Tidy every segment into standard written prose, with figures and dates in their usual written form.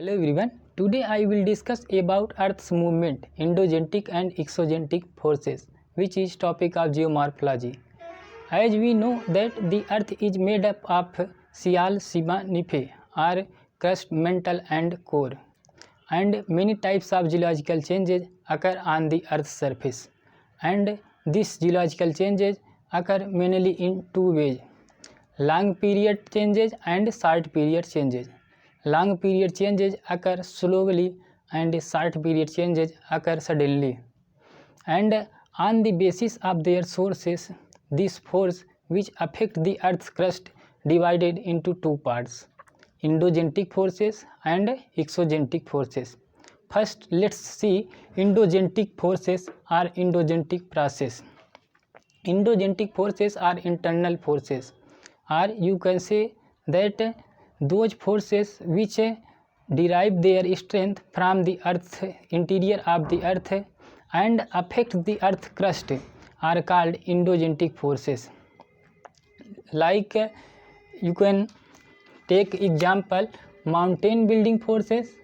Hello everyone. Today I will discuss about Earth's movement, endogentic and exogentic forces, which is topic of geomorphology. As we know that the Earth is made up of Sial, Sima, Nephe, or crust, mantle and core, and many types of geological changes occur on the Earth's surface. And these geological changes occur mainly in two ways: long period changes and short period changes. Long period changes occur slowly and short period changes occur suddenly. And on the basis of their sources, these forces which affect the Earth's crust divided into two parts: endogentic forces and exogentic forces. First, let's see endogentic forces or endogentic process. Endogentic forces are internal forces, or you can say that those forces which derive their strength from the earth, interior of the earth, and affect the earth crust are called endogentic forces. Like you can take example mountain building forces.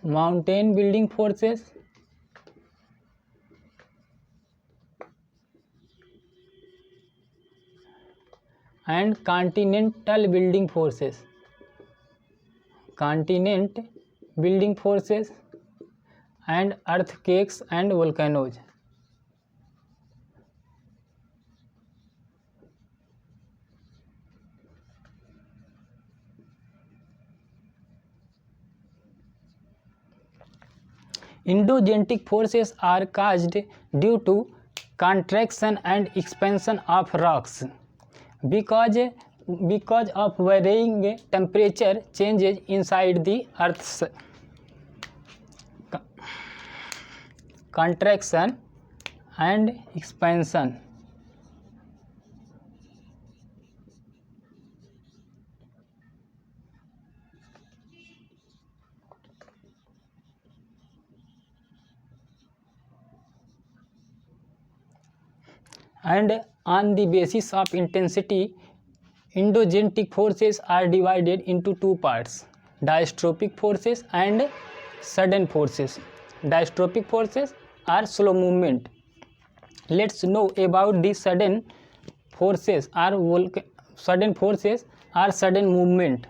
Mountain building forces and continental building forces. Continent building forces and earthquakes and volcanoes. Endogentic forces are caused due to contraction and expansion of rocks because of varying temperature changes inside the Earth's contraction and expansion. And on the basis of intensity, endogentic forces are divided into two parts: diastrophic forces and sudden forces. Diastrophic forces are slow movement. Let's know about the sudden forces or sudden movement.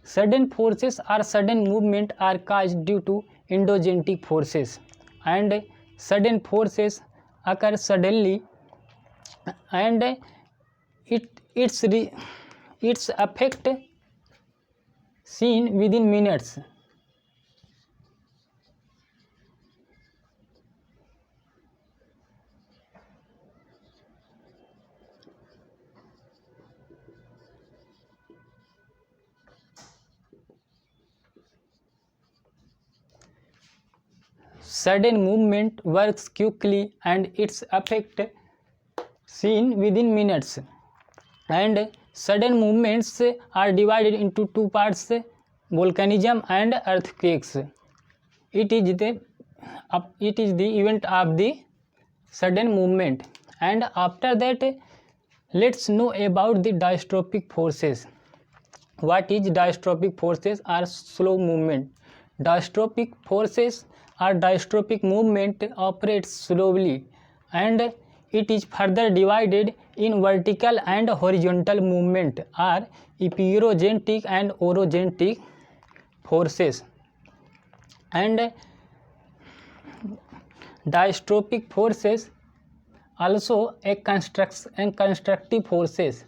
Sudden forces or sudden movement are caused due to endogentic forces, and sudden forces occur suddenly, and its effect seen within minutes. Sudden movement works quickly and its effect seen within minutes. And sudden movements are divided into two parts: volcanism and earthquakes. It is the event of the sudden movement. And after that, let's know about the diastrophic forces. What is diastrophic forces or slow movement? Diastrophic forces or diastrophic movement operates slowly, and it is further divided in vertical and horizontal movement or epirogentic and orogentic forces. And diastrophic forces also a constructive forces.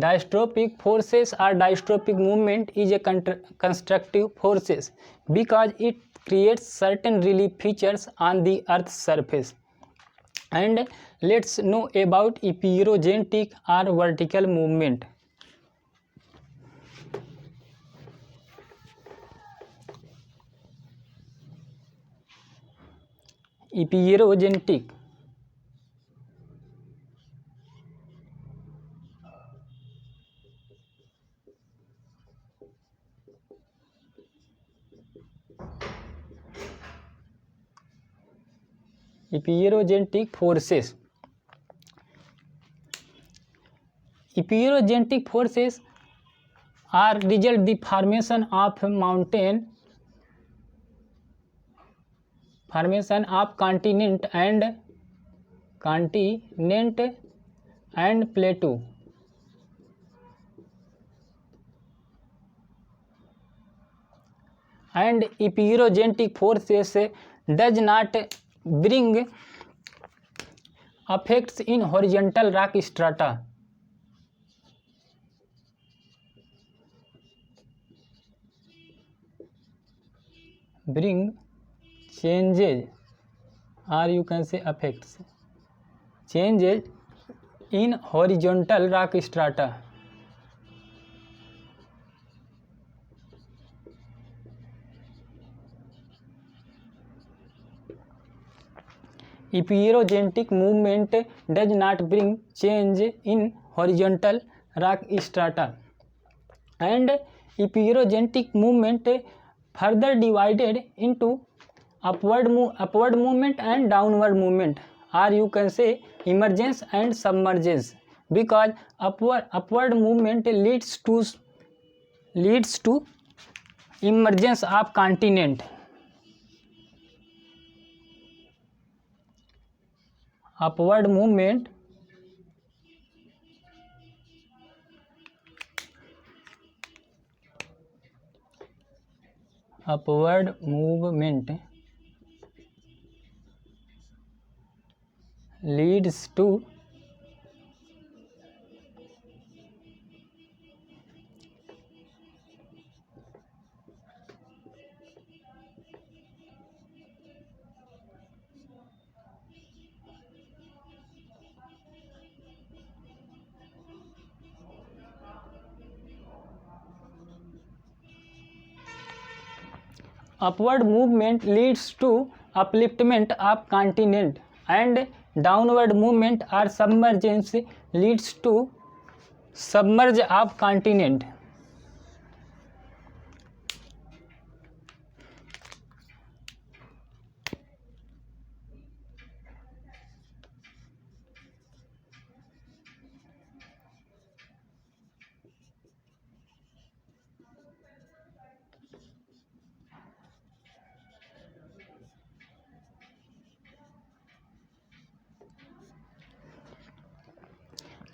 Diastrophic forces or diastrophic movement is a constructive forces because it creates certain relief features on the Earth's surface. And let's know about epirogentic or vertical movement. Epirogentic Eperogenetic forces. Eperogenetic forces are result the formation of continent and plateau. And eperogenetic forces does not bring effects in horizontal rock strata. Bring changes, or you can say effects, changes in horizontal rock strata. Eperogenetic movement does not bring change in horizontal rock strata, and eperogenetic movement further divided into upward movement and downward movement, or you can say emergence and submergence, because upward movement leads to emergence of continent. Upward movement leads to upliftment of continent, and downward movement or submergence leads to submerge of continent.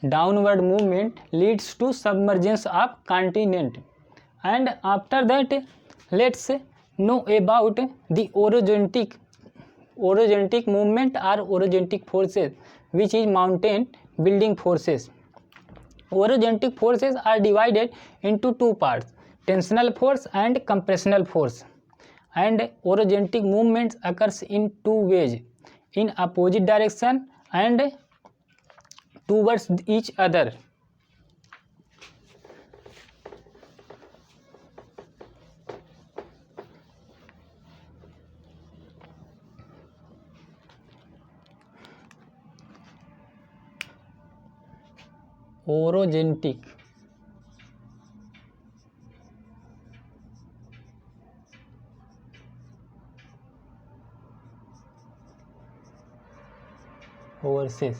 Downward movement leads to submergence of continent. And after that, let's know about the orogenetic movement or orogenetic forces, which is mountain building forces. Orogenetic forces are divided into two parts: tensional force and compressional force. And orogenetic movements occurs in two ways: in opposite direction and towards each other. Orogenetic forces.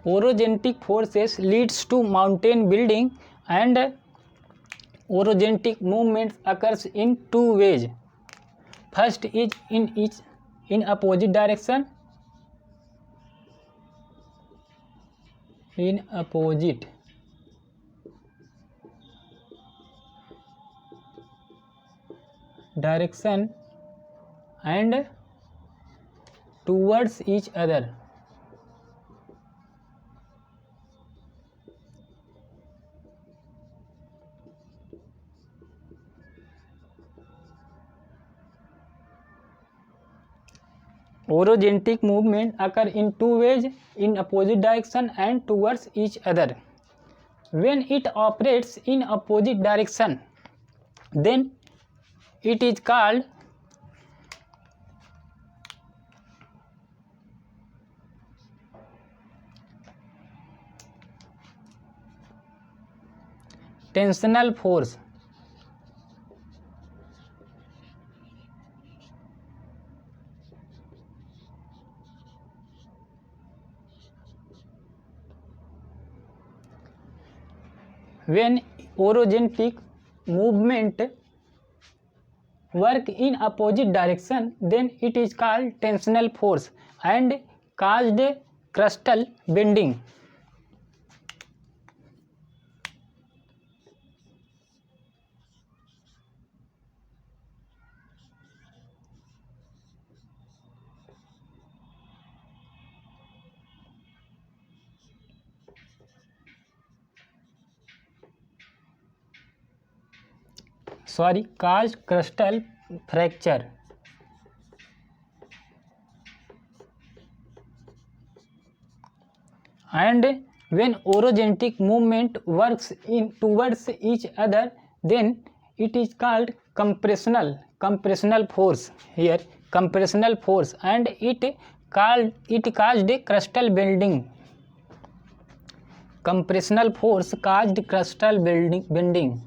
Orogenetic forces leads to mountain building, and orogenetic movements occurs in two ways. First is in opposite direction. In opposite direction and towards each other. Orogenetic movement occur in two ways: in opposite direction and towards each other. When it operates in opposite direction, then it is called tensional force. When orogentic movement work in opposite direction, then it is called tensional force and caused crustal bending. Caused crustal fracture. And when orogentic movement works in towards each other, then it is called compressional force. Here compressional force, and it caused a crustal bending. Compressional force caused crustal bending.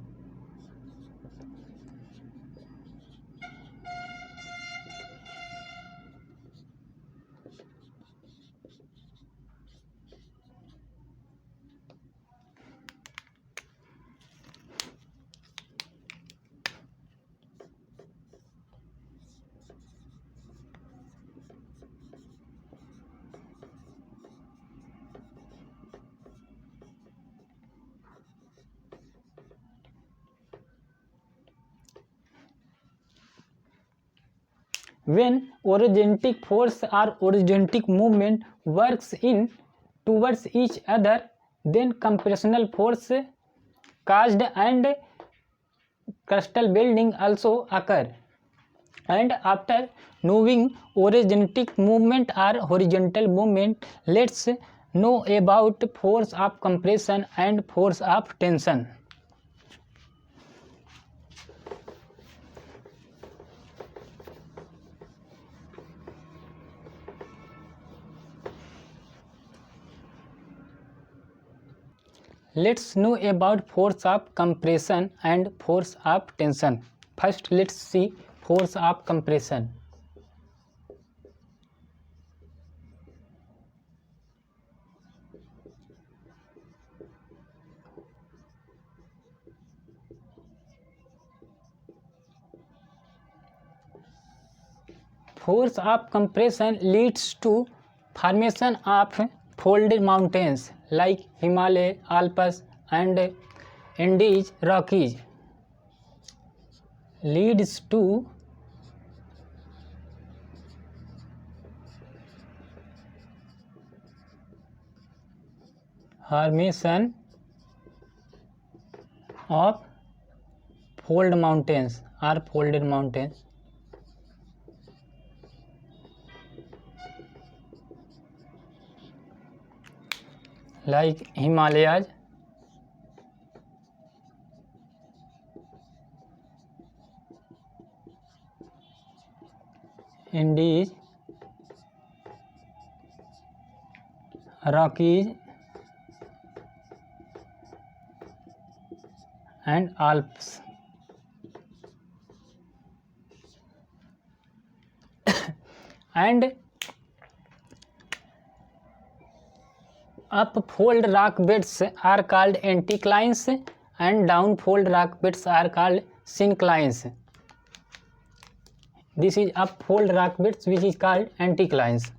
When orogentic force or orogentic movement works in towards each other, then compressional force caused and crustal bending also occur. And after knowing orogentic movement or horizontal movement, let's know about force of compression and force of tension. Let's know about force of compression and force of tension. First, let's see force of compression. Force of compression leads to formation of folded mountains like Himalaya, Alps and Andes Rockies. Leads to formation of folded mountains or folded mountains. Like Himalayas, Andes, Rockies and Alps. And upfold rock beds are called anticlines and downfold rock beds are called synclines. This is upfold rock beds which is called anticlines.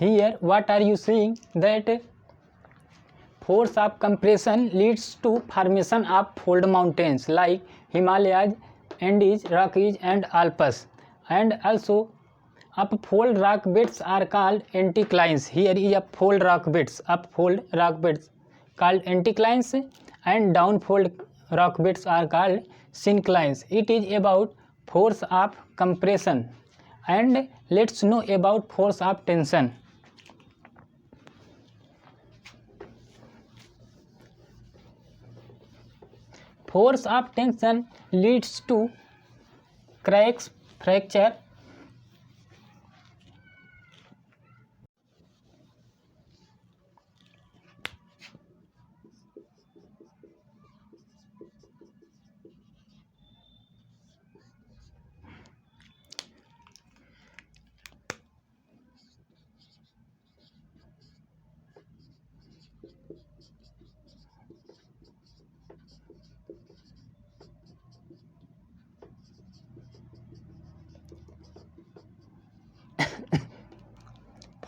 Here what are you seeing? That force of compression leads to formation of fold mountains like Himalayas, Andes, Rockies and Alps, and also upfold rock beds are called anticlines. Here is upfold rock beds, upfold rock beds called anticlines, and downfold rock beds are called synclines. It is about force of compression, and let's know about force of tension. Force of tension leads to cracks, fracture,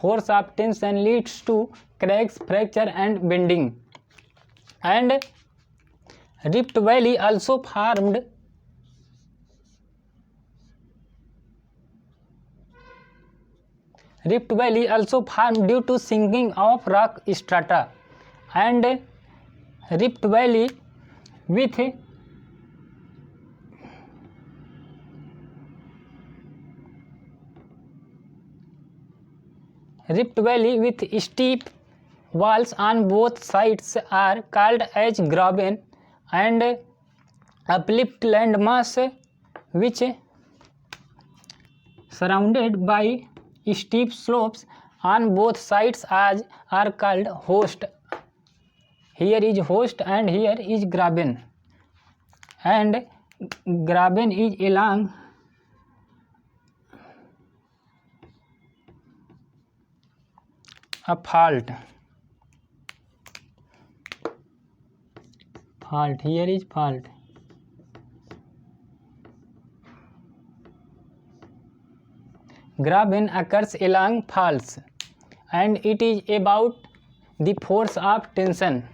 force of tension leads to cracks, fracture and bending. And Rift Valley also formed due to sinking of rock strata, and Rift Valley with steep walls on both sides are called as graben, and uplift landmass which surrounded by steep slopes on both sides are called host. Here is host and here is graben, and graben is along a fault. Here is fault. Graben occurs along faults, and it is about the force of tension.